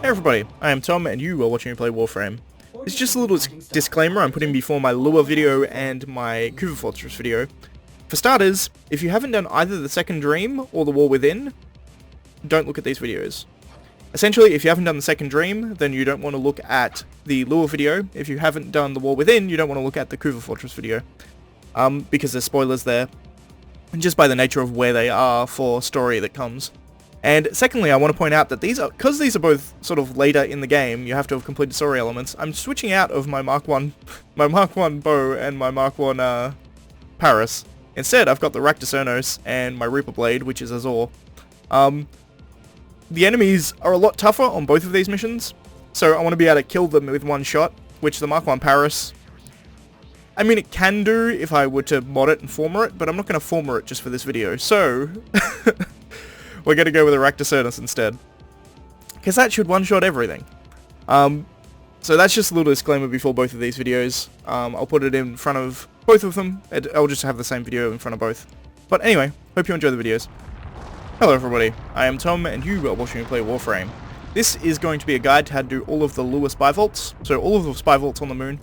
Hey everybody, I am Tom and you are watching me play Warframe. It's just a little disclaimer I'm putting before my LUA video and my Kuva Fortress video. For starters, if you haven't done either the Second Dream or the War Within, don't look at these videos. Essentially, if you haven't done the Second Dream, then you don't want to look at the LUA video. If you haven't done the War Within, you don't want to look at the Kuva Fortress video. Because there's spoilers there, and just by the nature of where they are for story that comes. And secondly, I want to point out that because these are both sort of later in the game, you have to have completed story elements, I'm switching out of my Mark 1 bow and my Mark 1 Paris. Instead, I've got the Raktacernos and my Reaper Blade, which is Azor. The enemies are a lot tougher on both of these missions, so I want to be able to kill them with one shot, which the Mark 1 Paris, I mean, it can do if I were to mod it and former it, but I'm not going to former it just for this video, so we're going to go with a Raktacernos instead, because that should one-shot everything. So that's just a little disclaimer before both of these videos. I'll put it in front of both of them. I'll just have the same video in front of both. But anyway, hope you enjoy the videos. Hello everybody, I am Tom and you are watching me play Warframe. This is going to be a guide to how to do all of the LUA spy vaults, so all of the spy vaults on the moon.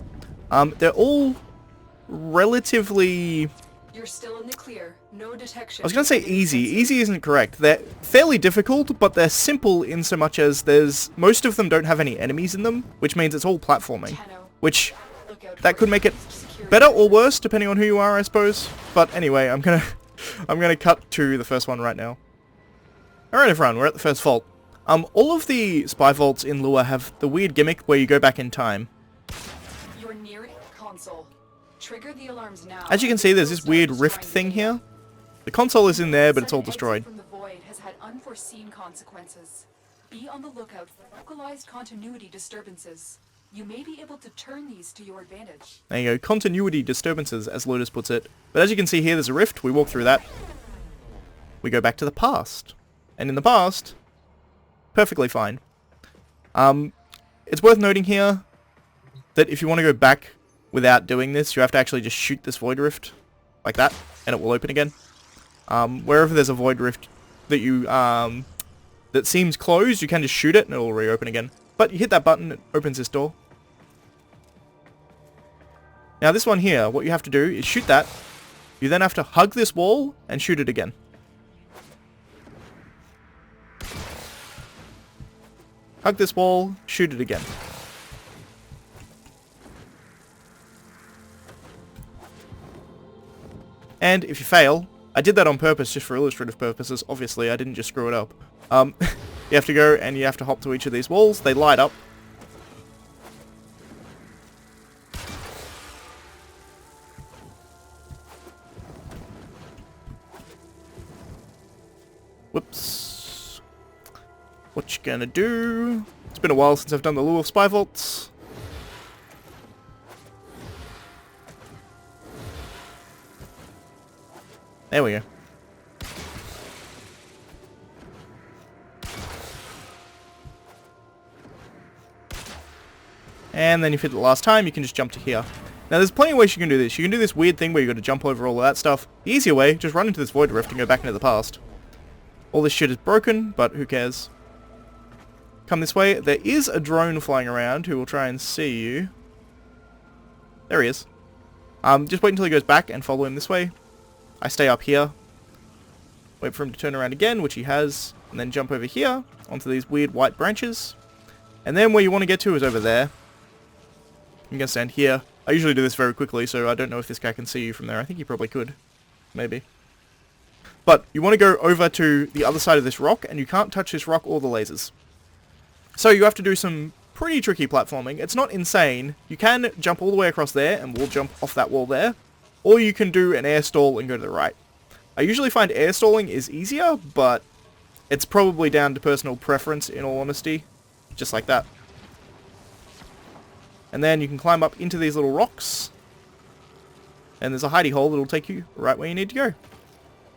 They're all relatively... You're still in the clear. No detection. I was going to say easy. Easy isn't correct. They're fairly difficult, but they're simple in so much as most of them don't have any enemies in them, which means it's all platforming. Which, that could make it better or worse, depending on who you are, I suppose. But anyway, I'm gonna cut to the first one right now. Alright everyone, we're at the first vault. All of the spy vaults in LUA have the weird gimmick where you go back in time. You're nearing console. Trigger the alarms now. As you can see, there's this weird rift thing here. The console is in there, but it's all destroyed. From the void has had unforeseen consequences. Be on the lookout for localized continuity disturbances. You may be able to turn these to your advantage. There you go, continuity disturbances, as Lotus puts it. But as you can see here, there's a rift. We walk through that. We go back to the past. And in the past, perfectly fine. It's worth noting here that if you want to go back without doing this, you have to actually just shoot this void rift like that, and it will open again. Wherever there's a void rift that you that seems closed, you can just shoot it and it will reopen again. But you hit that button, it opens this door. Now this one here, what you have to do is shoot that. You then have to hug this wall and shoot it again. Hug this wall, shoot it again. And if you fail, I did that on purpose just for illustrative purposes, obviously I didn't just screw it up. You have to go and you have to hop to each of these walls, they light up. Whoops. What you gonna do? It's been a while since I've done the LUA spy vaults. There we go. And then if you hit it the last time, you can just jump to here. Now there's plenty of ways you can do this. You can do this weird thing where you got to jump over all of that stuff. The easier way, just run into this void rift and go back into the past. All this shit is broken, but who cares? Come this way. There is a drone flying around who will try and see you. There he is. Just wait until he goes back and follow him this way. I stay up here, wait for him to turn around again, which he has, and then jump over here onto these weird white branches. And then where you want to get to is over there. I'm going to stand here. I usually do this very quickly, so I don't know if this guy can see you from there. I think he probably could. Maybe. But you want to go over to the other side of this rock, and you can't touch this rock or the lasers. So you have to do some pretty tricky platforming. It's not insane. You can jump all the way across there, and wall jump off that wall there. Or you can do an air stall and go to the right. I usually find air stalling is easier, but it's probably down to personal preference in all honesty. Just like that. And then you can climb up into these little rocks. And there's a hidey hole that'll take you right where you need to go.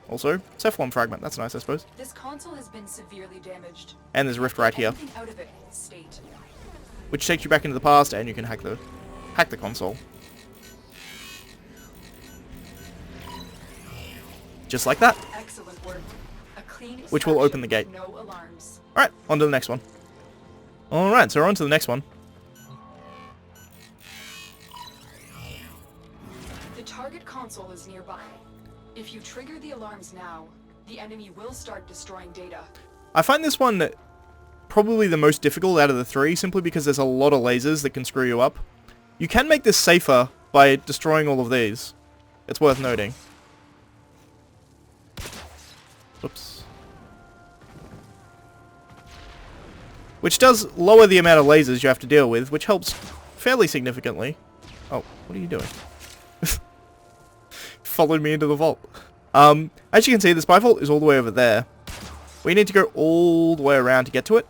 Also, Cephalon fragment, that's nice I suppose. This console has been severely damaged. And there's a rift right here. Out of it, state. Which takes you back into the past and you can hack the console. Just like that. Excellent work. A clean Which will open the gate. no alarms. Alright, on to the next one. Alright, so we're on to the next one. The target console is nearby. If you trigger the alarms now, the enemy will start destroying data. I find this one probably the most difficult out of the three, simply because there's a lot of lasers that can screw you up. You can make this safer by destroying all of these. It's worth noting. Oops. Which does lower the amount of lasers you have to deal with, which helps fairly significantly. Oh, what are you doing? Followed me into the vault. As you can see, the spy vault is all the way over there. We need to go all the way around to get to it.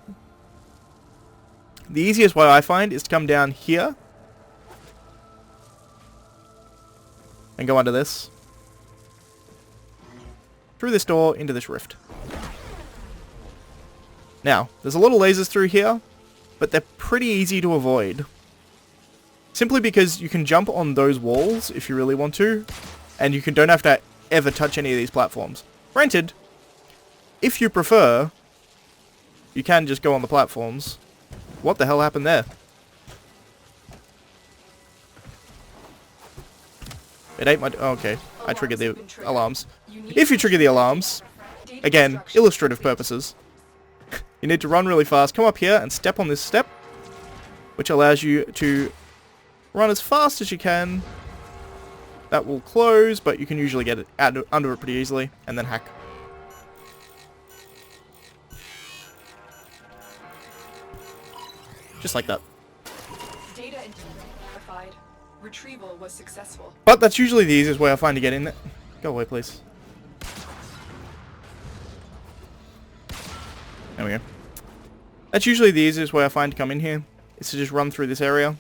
The easiest way I find is to come down here and go under this. Through this door, into this rift. Now, there's a lot of lasers through here, but they're pretty easy to avoid. Simply because you can jump on those walls if you really want to, and you don't have to ever touch any of these platforms. Granted, if you prefer, you can just go on the platforms. What the hell happened there? It ate my... Oh, okay. I triggered the alarms. If you trigger the alarms, again, illustrative purposes, you need to run really fast, come up here and step on this step, which allows you to run as fast as you can. That will close, but you can usually get it under it pretty easily, and then hack. Just like that. Data verified. Retrieval was successful. But that's usually the easiest way I find to get in there. Go away, please. There we go. That's usually the easiest way I find to come in here, is to just run through this area.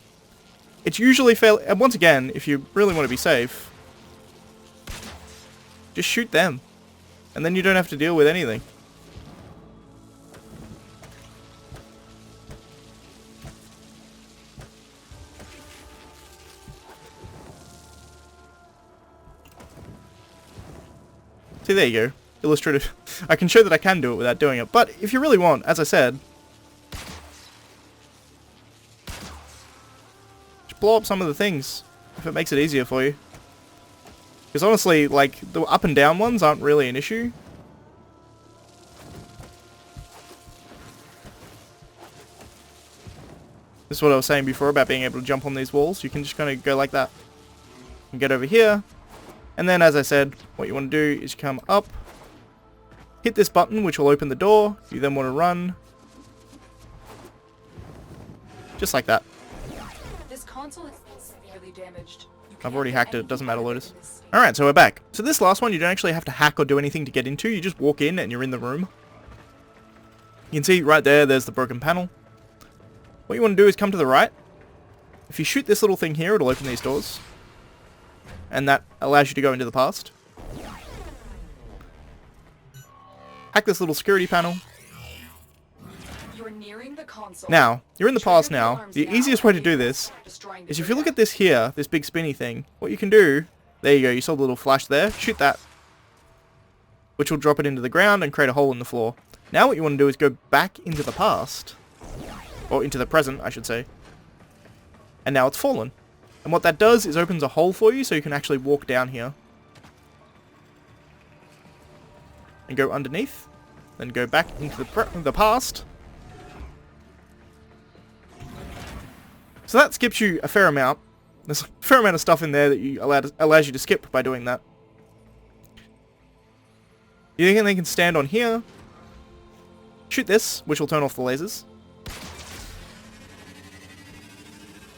It's usually fairly... And once again, if you really want to be safe, just shoot them. And then you don't have to deal with anything. See, there you go. Illustrative. I can show that I can do it without doing it. But if you really want, as I said, just blow up some of the things if it makes it easier for you. Because honestly, like, the up and down ones aren't really an issue. This is what I was saying before about being able to jump on these walls. You can just kind of go like that and get over here. And then, as I said, what you want to do is come up, hit this button, which will open the door. You then want to run. Just like that. This console is severely damaged. I've already hacked it. Doesn't matter, Lotus. Alright, so we're back. So this last one, you don't actually have to hack or do anything to get into. You just walk in and you're in the room. You can see right there, there's the broken panel. What you want to do is come to the right. If you shoot this little thing here, it'll open these doors. And that allows you to go into the past. Hack this little security panel. You're nearing the console. Now, you're in the past now. The easiest way to do this is if you look at this here, this big spinny thing, what you can do, there you go, you saw the little flash there, shoot that, which will drop it into the ground and create a hole in the floor. Now what you want to do is go back into the past, or into the present, I should say, and now it's fallen. And what that does is opens a hole for you so you can actually walk down here. And go underneath. Then go back into the past. So that skips you a fair amount. There's a fair amount of stuff in there that you allows you to skip by doing that. You think they can stand on here. Shoot this, which will turn off the lasers.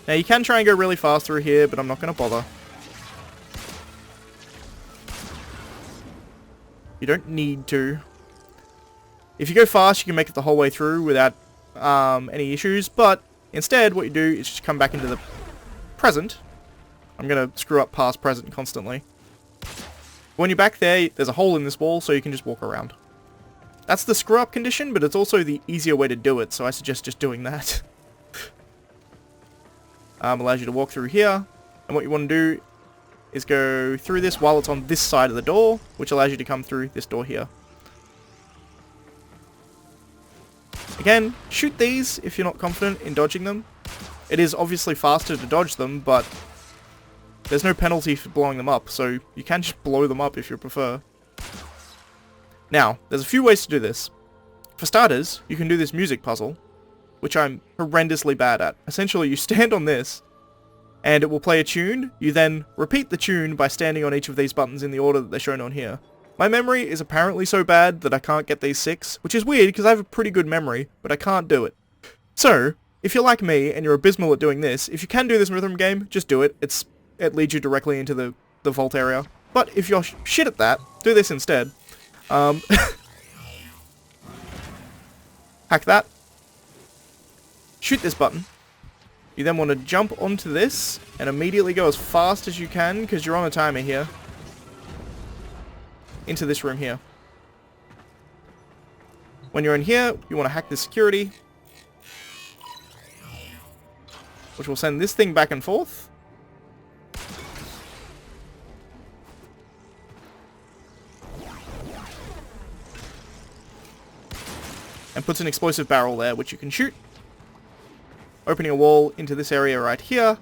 Now you can try and go really fast through here, but I'm not going to bother. You don't need to. If you go fast, you can make it the whole way through without any issues, but instead what you do is just come back into the present. I'm going to screw up past present constantly. When you're back there, there's a hole in this wall, so you can just walk around. That's the screw up condition, but it's also the easier way to do it, so I suggest just doing that. Allows you to walk through here, and what you want to do is go through this while it's on this side of the door, which allows you to come through this door here. Again, shoot these if you're not confident in dodging them. It is obviously faster to dodge them, but there's no penalty for blowing them up, so you can just blow them up if you prefer. Now, there's a few ways to do this. For starters, you can do this music puzzle, which I'm horrendously bad at. Essentially, you stand on this, and it will play a tune. You then repeat the tune by standing on each of these buttons in the order that they're shown on here. My memory is apparently so bad that I can't get these 6, which is weird because I have a pretty good memory, but I can't do it. So, if you're like me and you're abysmal at doing this, if you can do this rhythm game, just do it. It leads you directly into the vault area. But if you're shit at that, do this instead. Hack that. Shoot this button. You then want to jump onto this and immediately go as fast as you can, because you're on a timer here, into this room here. When you're in here, you want to hack the security, which will send this thing back and forth. And puts an explosive barrel there, which you can shoot. Opening a wall into this area right here.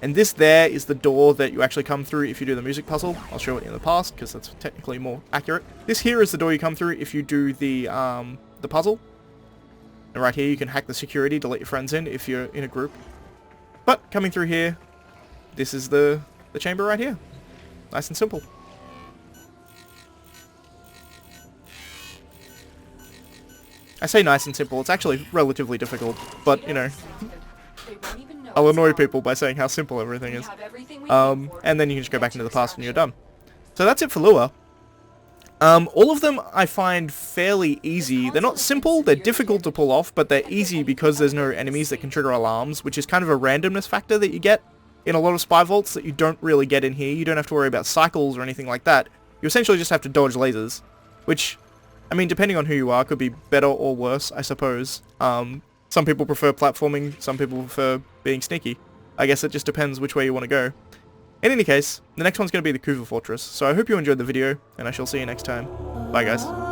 And this there is the door that you actually come through if you do the music puzzle. I'll show it in the past, because that's technically more accurate. This here is the door you come through if you do the puzzle. And right here you can hack the security to let your friends in if you're in a group. But coming through here, this is the chamber right here. Nice and simple. I say nice and simple, it's actually relatively difficult, but, you know, I'll annoy people by saying how simple everything is. And then you can just go back into the past and you're done. So that's it for LUA. All of them I find fairly easy. They're not simple, they're difficult to pull off, but they're easy because there's no enemies that can trigger alarms, which is kind of a randomness factor that you get in a lot of spy vaults that you don't really get in here. You don't have to worry about cycles or anything like that. You essentially just have to dodge lasers, which, I mean, depending on who you are, could be better or worse, I suppose. Some people prefer platforming, some people prefer being sneaky. I guess it just depends which way you want to go. In any case, the next one's going to be the Kuva Fortress, so I hope you enjoyed the video, and I shall see you next time. Bye guys.